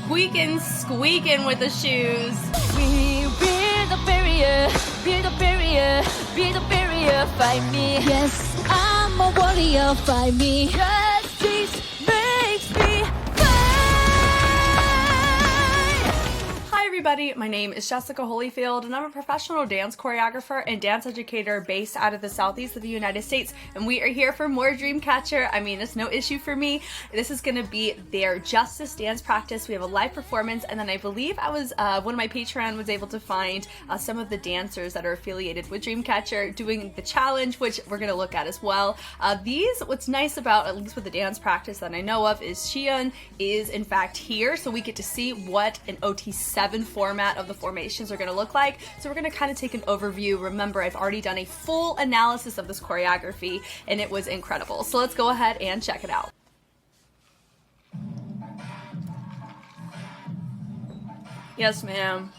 squeaking with the shoes. We build a barrier, build a barrier, build a barrier, fight me. Yes, I'm a warrior, fight me. Justice makes me Hi everybody, my name is Jessica Holyfield and I'm a professional dance choreographer and dance educator based out of the southeast of the United States, and we are here for more Dreamcatcher. I mean, it's no issue for me. This is going to be their Justice dance practice. We have a live performance, and then I believe I was, one of my Patreon was able to find some of the dancers that are affiliated with Dreamcatcher doing the challenge, which we're going to look at as well. What's nice about, at least with the dance practice that I know of, is Xian is in fact here, so we get to see what an OT7 format of the formations are going to look like. So we're going to kind of take an overview. Remember, I've already done a full analysis of this choreography and it was incredible. So let's go ahead and check it out. Yes, ma'am.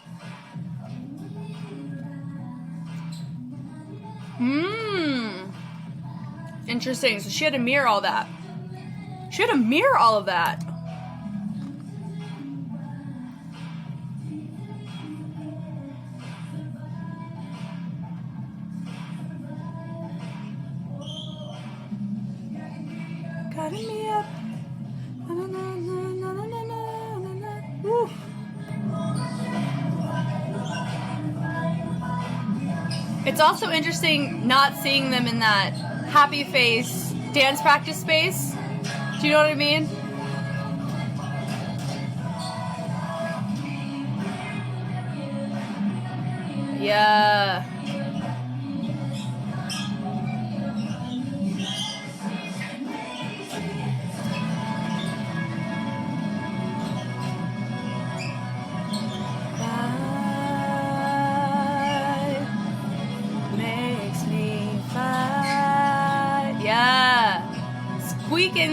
Interesting. So she had to mirror all that. She had to mirror all of that. Cutting me up. Na, na, na, na, na, na, na, na. Woo. It's also interesting not seeing them in that happy face dance practice space. Do you know what I mean? Yeah.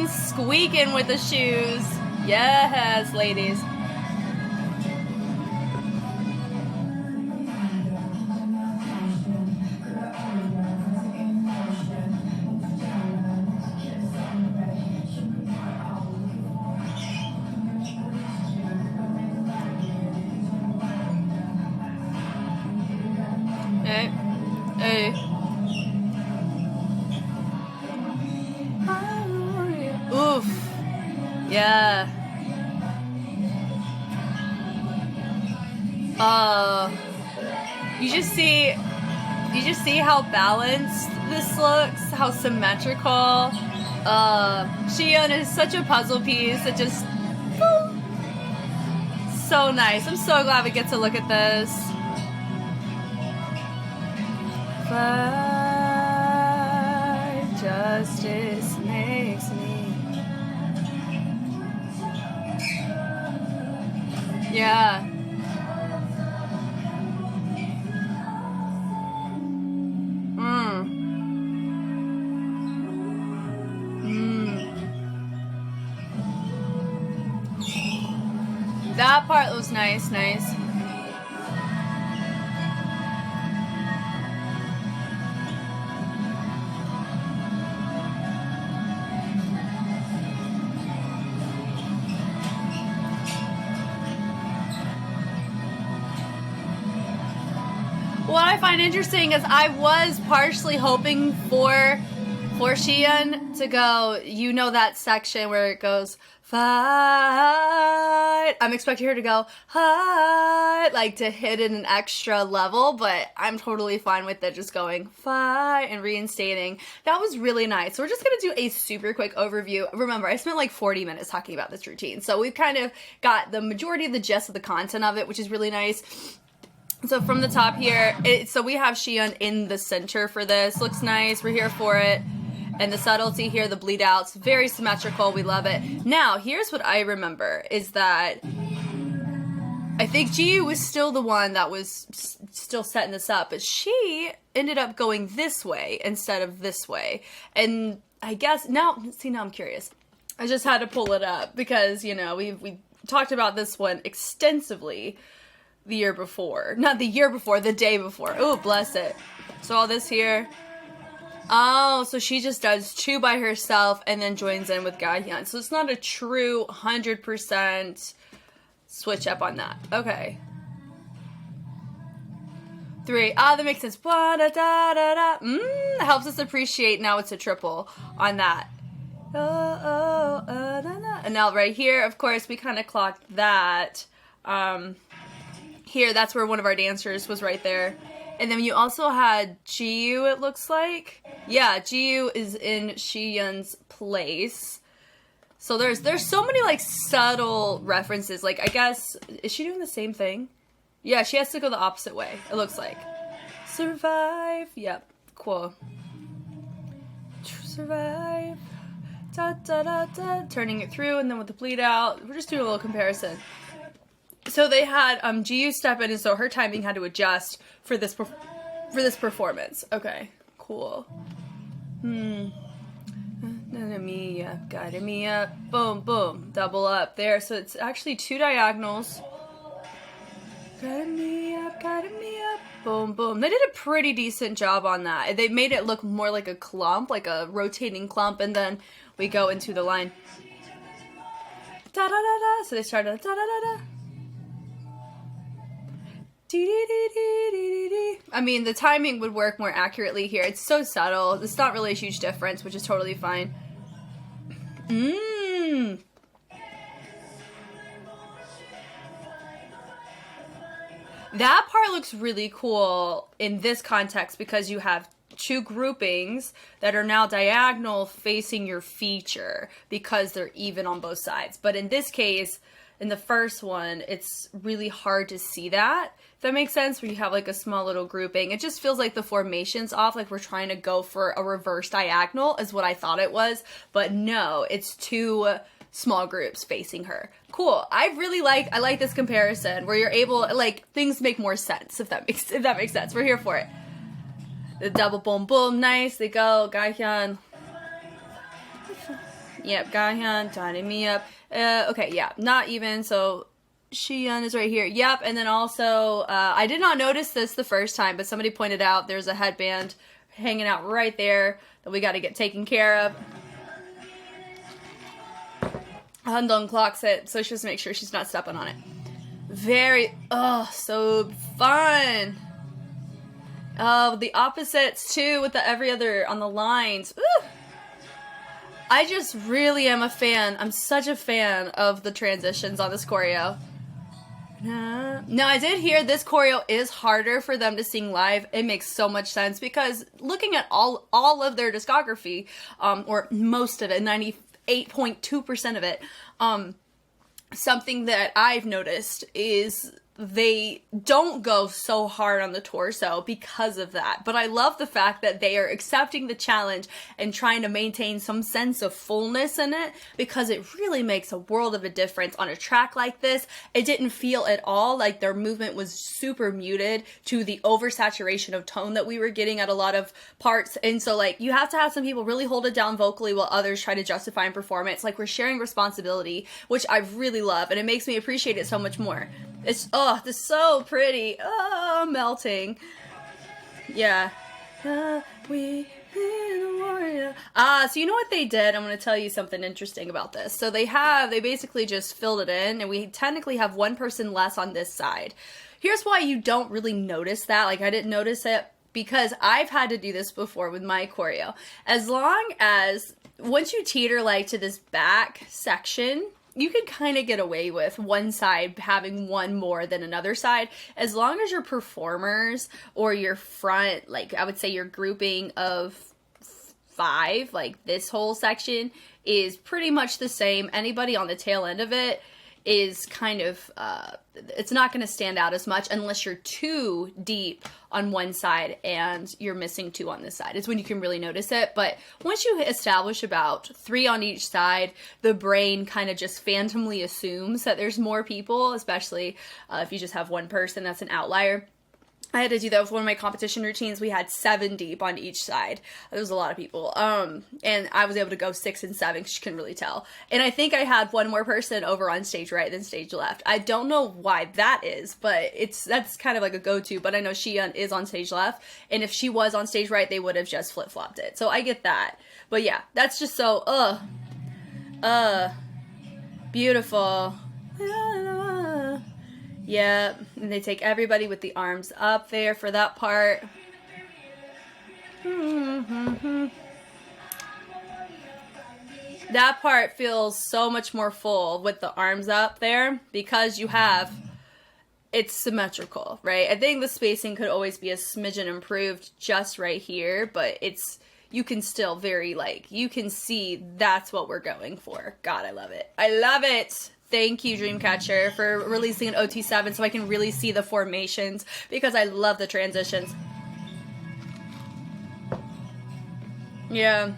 Squeaking with the shoes. Yes, ladies. Hey, hey. Oof. Yeah. You just see how balanced this looks, how symmetrical. Xian is such a puzzle piece. It just so nice. I'm so glad we get to look at this. Fight, justice makes me. Yeah. That part was nice. What I find interesting is I was partially hoping for Xian to go, you know, that section where it goes, fight. I'm expecting her to go, fight, like to hit it an extra level, but I'm totally fine with it just going, fight, and reinstating. That was really nice. So we're just going to do a super quick overview. Remember, I spent like 40 minutes talking about this routine, so we've kind of got the majority of the gist of the content of it, which is really nice. So from the top here, so we have Xian in the center for this. Looks nice. We're here for it. And the subtlety here, the bleed outs, very symmetrical. We love it. Now, here's what I remember is that I think Jiu was still the one that was still setting this up, but she ended up going this way instead of this way. And I guess now I'm curious. I just had to pull it up because, you know, we talked about this one extensively the year before. Not the year before, the day before. Oh, bless it. So all this here. Oh, so she just does two by herself and then joins in with Ga Hyun. So it's not a true 100% switch up on that. Okay. 3. That makes sense. Helps us appreciate now it's a triple on that. And now right here, of course, we kind of clocked that. Here, that's where one of our dancers was right there. And then you also had Jiyu, it looks like. Yeah, Jiyu is in Shiyun's place. So there's so many, like, subtle references. Like, I guess, is she doing the same thing? Yeah, she has to go the opposite way, it looks like. Survive. Yep, cool. Survive. Da, da, da, da. Turning it through, and then with the bleed out. We're just doing a little comparison. So they had Jiyu step in, and so her timing had to adjust for this performance. Okay, cool. Me up, guided me up. Boom, boom, double up there. So it's actually 2 diagonals. Guided me up, boom, boom. They did a pretty decent job on that. They made it look more like a clump, like a rotating clump, and then we go into the line. Da da da da. So they started da da da da. I mean, the timing would work more accurately here. It's so subtle. It's not really a huge difference, which is totally fine. That part looks really cool in this context because you have 2 groupings that are now diagonal facing your feature because they're even on both sides. But in this case, in the first one, it's really hard to see that. If that makes sense, where you have like a small little grouping. It just feels like the formation's off, like we're trying to go for a reverse diagonal is what I thought it was. But no, it's 2 small groups facing her. Cool. I like this comparison where you're able, like, things make more sense, if that makes sense. We're here for it. The double boom boom, nice. They go, Gaihyun. Yep, Gaihyun, tying me up. Okay, yeah, not even, so Shiyun is right here. Yep, and then also, I did not notice this the first time, but somebody pointed out there's a headband hanging out right there that we got to get taken care of. Handong clocks it, so she just make sure she's not stepping on it. So fun. The opposites too, with the every other on the lines. Ooh. I just really am a fan. I'm such a fan of the transitions on this choreo. Now, I did hear this choreo is harder for them to sing live. It makes so much sense because looking at all of their discography, or most of it, 98.2% of it, something that I've noticed is they don't go so hard on the torso because of that. But I love the fact that they are accepting the challenge and trying to maintain some sense of fullness in it, because it really makes a world of a difference on a track like this. It didn't feel at all like their movement was super muted to the oversaturation of tone that we were getting at a lot of parts. And so, like, you have to have some people really hold it down vocally while others try to justify in performance. Like, we're sharing responsibility, which I really love, and it makes me appreciate it so much more. It's, this is so pretty. Melting. Yeah. So you know what they did? I'm going to tell you something interesting about this. So they basically just filled it in, and we technically have 1 person less on this side. Here's why you don't really notice that. Like, I didn't notice it because I've had to do this before with my choreo. As long as, once you teeter like to this back section, you can kind of get away with one side having 1 more than another side, as long as your performers or your front, like I would say your grouping of 5, like this whole section is pretty much the same. Anybody on the tail end of it is kind of, it's not going to stand out as much unless you're too deep on one side and you're missing 2 on this side. It's when you can really notice it. But once you establish about 3 on each side, the brain kind of just phantomly assumes that there's more people, especially if you just have 1 person that's an outlier. I had to do that with one of my competition routines. We had 7 deep on each side. There was a lot of people. And I was able to go 6 and 7 because you couldn't really tell. And I think I had 1 more person over on stage right than stage left. I don't know why that is, but that's kind of like a go-to. But I know Shiyun is on stage left. And if she was on stage right, they would have just flip-flopped it. So I get that. But yeah, that's just so, beautiful. Yep, and they take everybody with the arms up there for that part. That part feels so much more full with the arms up there because you have, it's symmetrical, right? I think the spacing could always be a smidgen improved just right here, but it's, you can still very, like, you can see that's what we're going for. God, I love it. I love it. Thank you, Dreamcatcher, for releasing an OT7 so I can really see the formations because I love the transitions. Yeah.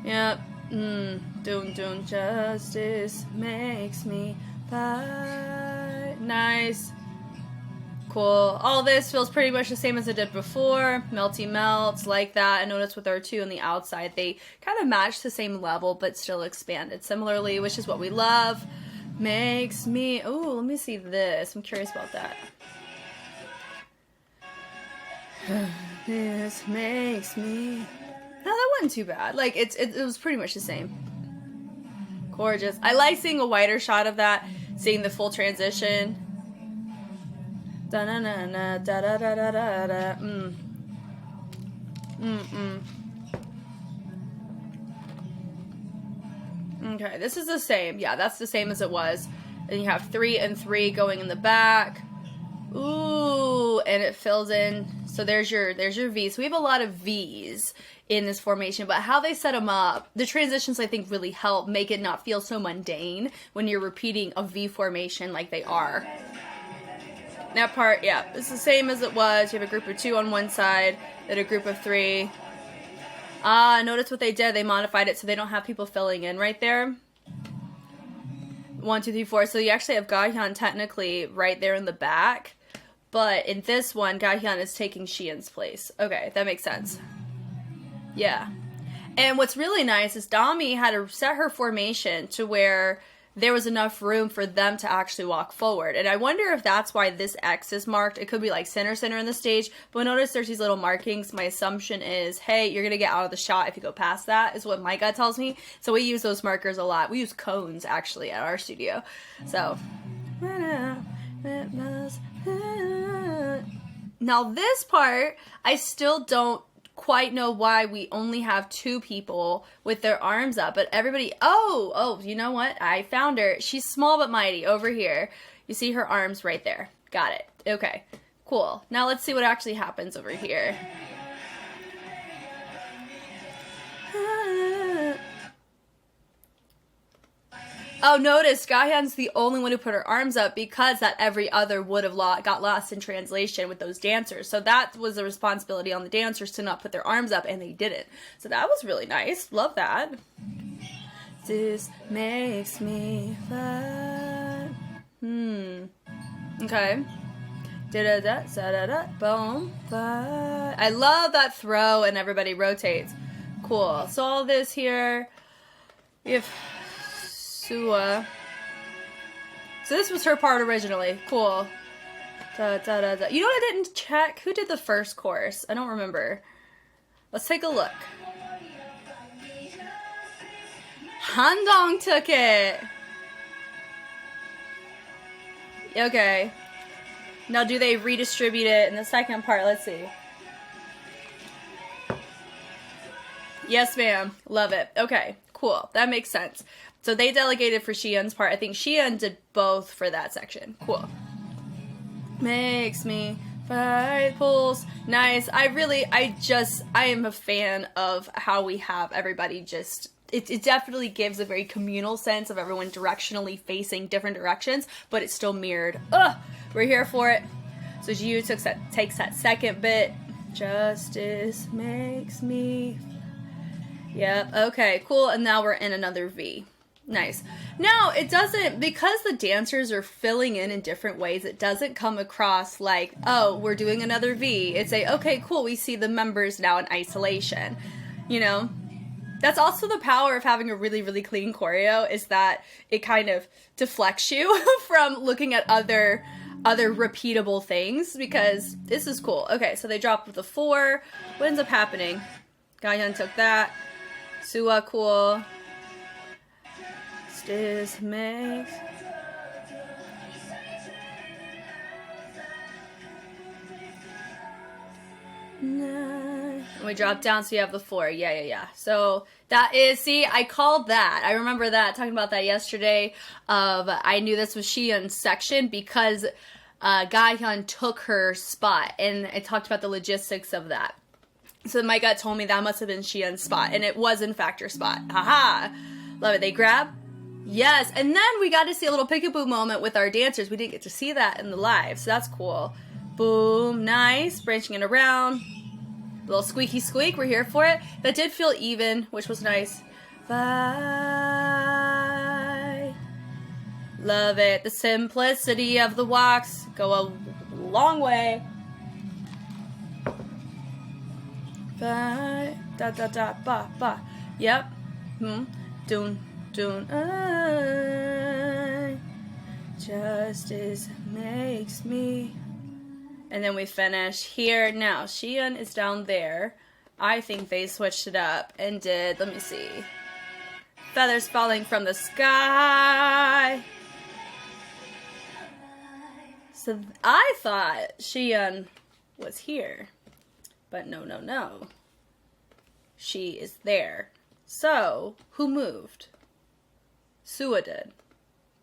Yeah. Doing justice makes me fight. Nice. Cool. All this feels pretty much the same as it did before. Melty melts, like that. I noticed with our two on the outside, they kind of match the same level, but still expanded similarly, which is what we love. Makes me... Oh, let me see this. I'm curious about that. This makes me... No, that wasn't too bad. Like, it was pretty much the same. Gorgeous. I like seeing a wider shot of that, seeing the full transition. Da na na na da da da da da da. Okay, this is the same. Yeah, that's the same as it was. And you have 3 and 3 going in the back. Ooh, and it fills in. So there's your V. So we have a lot of V's in this formation, but how they set them up, the transitions I think really help make it not feel so mundane when you're repeating a V formation like they are. That part, yeah, it's the same as it was. You have a group of 2 on one side, then a group of 3. Notice what they did. They modified it so they don't have people filling in right there. 1, 2, 3, 4. So you actually have Gahyun technically right there in the back. But in this one, Gahyun is taking Xian's place. Okay, that makes sense. Yeah. And what's really nice is Dami had to set her formation to where there was enough room for them to actually walk forward. And I wonder if that's why this X is marked. It could be like center in the stage. But notice there's these little markings. My assumption is, hey, you're going to get out of the shot if you go past that, is what my gut tells me. So we use those markers a lot. We use cones, actually, at our studio. So. Now this part, I still don't quite know why we only have 2 people with their arms up, but everybody, oh, you know what? I found her. She's small but mighty over here. You see her arms right there. Got it. Okay, cool. Now let's see what actually happens over here. Oh, notice Gahyun's the only one who put her arms up because that every other would have got lost in translation with those dancers. So that was a responsibility on the dancers to not put their arms up, and they didn't. So that was really nice. Love that. This makes me fly. Okay. Da-da-da, boom, fly. I love that throw and everybody rotates. Cool. So all this here, we have Sua. So this was her part originally. Cool. Da, da, da, da. You know what I didn't check? Who did the first chorus? I don't remember. Let's take a look. Handong took it. Okay. Now do they redistribute it in the second part? Let's see. Yes, ma'am. Love it. Okay, cool. That makes sense. So they delegated for Xian's part. I think Xian did both for that section. Cool. Makes me fight pulls. Nice. I am a fan of how we have everybody just... It definitely gives a very communal sense of everyone directionally facing different directions, but it's still mirrored. Ugh! We're here for it. So Jiu takes that second bit. Justice makes me... Yep. Okay, cool. And now we're in another V. Nice. Now, it doesn't, because the dancers are filling in different ways, it doesn't come across like, oh, we're doing another V. It's okay, cool, we see the members now in isolation. You know? That's also the power of having a really, really clean choreo, is that it kind of deflects you from looking at other repeatable things, because this is cool. Okay, so they dropped with a 4. What ends up happening? Gahyun took that. Sua, cool. This makes... we drop down so you have the floor. Yeah. So that is, see, I called that. I remember that, talking about that yesterday. I knew this was Sheehan's section because Ga-hyun took her spot, and I talked about the logistics of that. So my gut told me that must have been Sheehan's spot, and it was in fact her spot. Haha! Love it. They grab. Yes, and then we got to see a little peekaboo moment with our dancers. We didn't get to see that in the live, so that's cool. Boom, nice. Branching it around. A little squeaky squeak, we're here for it. That did feel even, which was nice. Bye. Love it. The simplicity of the walks go a long way. Bye. Da da da ba ba. Yep. Doon. Justice makes me. And then we finish here. Now, Sheehan is down there. I think they switched it up and did, let me see. Feathers falling from the sky. So I thought Sheehan was here. But no. She is there. So, who moved? Suwa did.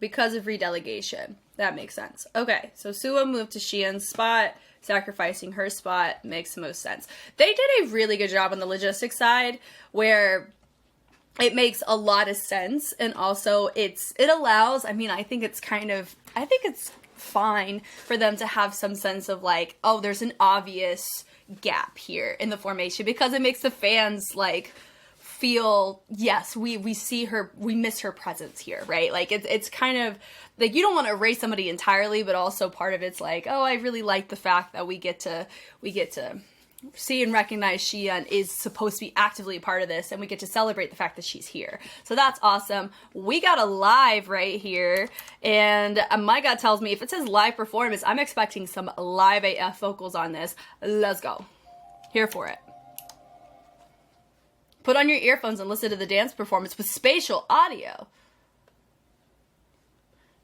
Because of redelegation. That makes sense. Okay, so Suwa moved to Sheehan's spot, sacrificing her spot. Makes the most sense. They did a really good job on the logistics side, where it makes a lot of sense, and also it allows, I think it's fine for them to have some sense of like, oh, there's an obvious gap here in the formation, because it makes the fans like feel, yes, we see her, we miss her presence here, right? Like it's kind of like, you don't want to erase somebody entirely, but also part of it's like, oh, I really like the fact that we get to see and recognize Sheehan is supposed to be actively a part of this, and we get to celebrate the fact that she's here. So that's awesome. We got a live right here, and my gut tells me if it says live performance, I'm expecting some live AF vocals on this. Let's go. Here for it. Put on your earphones and listen to the dance performance with spatial audio.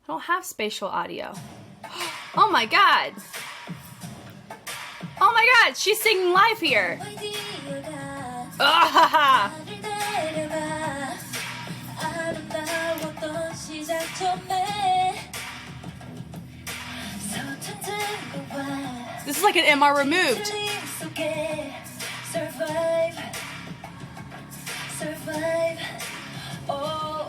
I don't have spatial audio. Oh my god. Oh my god, she's singing live here. Ah, this is like an MR removed. Survive. Oh.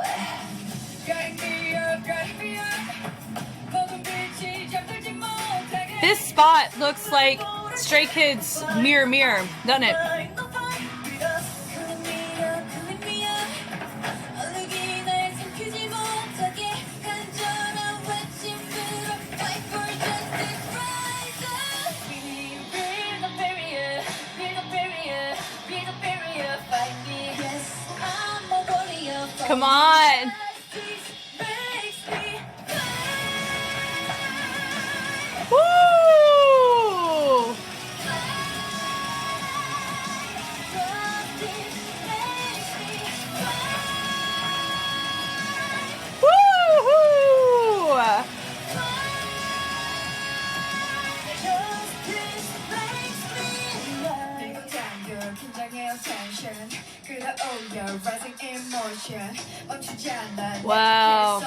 This spot looks like Stray Kids Mirror Mirror, doesn't it? Come on. Woo! Woo-hoo! Wow.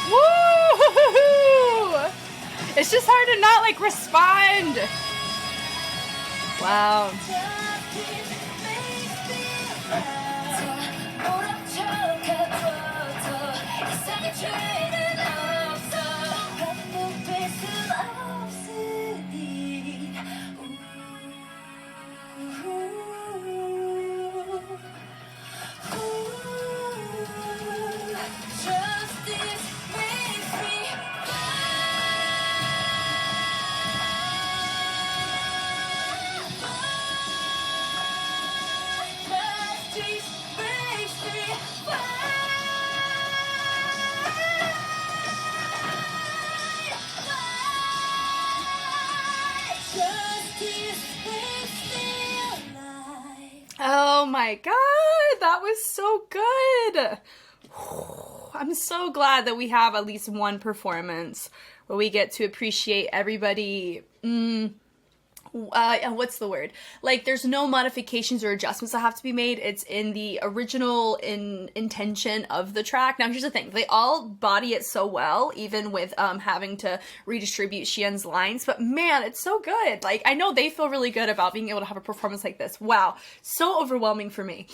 Woo! It's just hard to not like respond. Wow. Oh my god, that was so good. I'm so glad that we have at least one performance where we get to appreciate everybody. What's the word? Like, there's no modifications or adjustments that have to be made. It's in the original intention of the track. Now, here's the thing. They all body it so well, even with having to redistribute Xian's lines. But man, it's so good. Like, I know they feel really good about being able to have a performance like this. Wow. So overwhelming for me.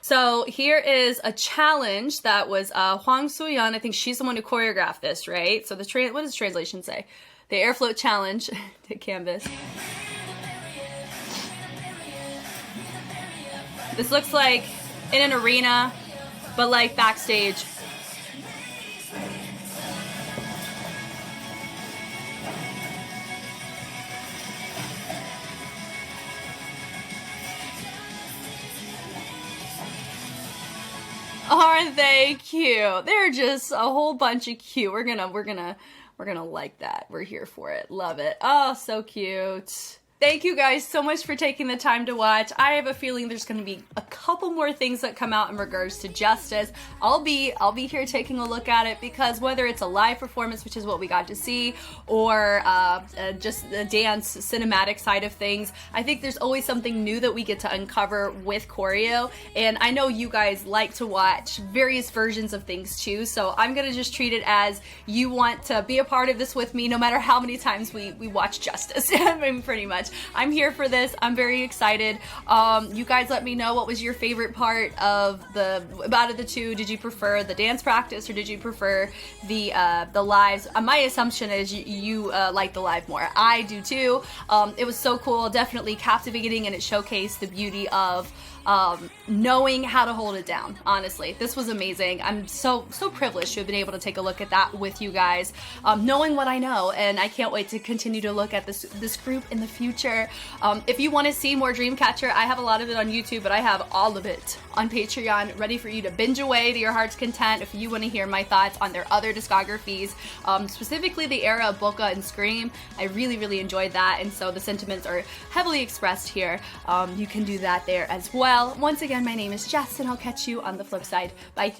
So here is a challenge that was Huang Suyan. I think she's the one who choreographed this, right? So what does the translation say? The air float challenge to canvas. This looks like in an arena, but like backstage. Aren't they cute? They're just a whole bunch of cute. We're gonna like that. We're here for it. Love it. Oh, so cute. Thank you guys so much for taking the time to watch. I have a feeling there's going to be a couple more things that come out in regards to Justice. I'll be here taking a look at it, because whether it's a live performance, which is what we got to see, or just the dance cinematic side of things, I think there's always something new that we get to uncover with choreo. And I know you guys like to watch various versions of things too, so I'm going to just treat it as you want to be a part of this with me, no matter how many times we watch Justice. I mean, pretty much. I'm here for this. I'm very excited. You guys let me know what was your favorite part of out of the two. Did you prefer the dance practice, or did you prefer the lives? My assumption is you like the live more. I do too. It was so cool, definitely captivating, and it showcased the beauty of knowing how to hold it down. Honestly, this was amazing. I'm so privileged to have been able to take a look at that with you guys, knowing what I know, and I can't wait to continue to look at this group in the future. If you want to see more Dreamcatcher, I have a lot of it on YouTube, but I have all of it on Patreon ready for you to binge away to your heart's content. If you want to hear my thoughts on their other discographies, specifically the era of Boca and Scream, I really enjoyed that, and so the sentiments are heavily expressed here. You can do that there as well. Once again, my name is Jess, and I'll catch you on the flip side. Bye.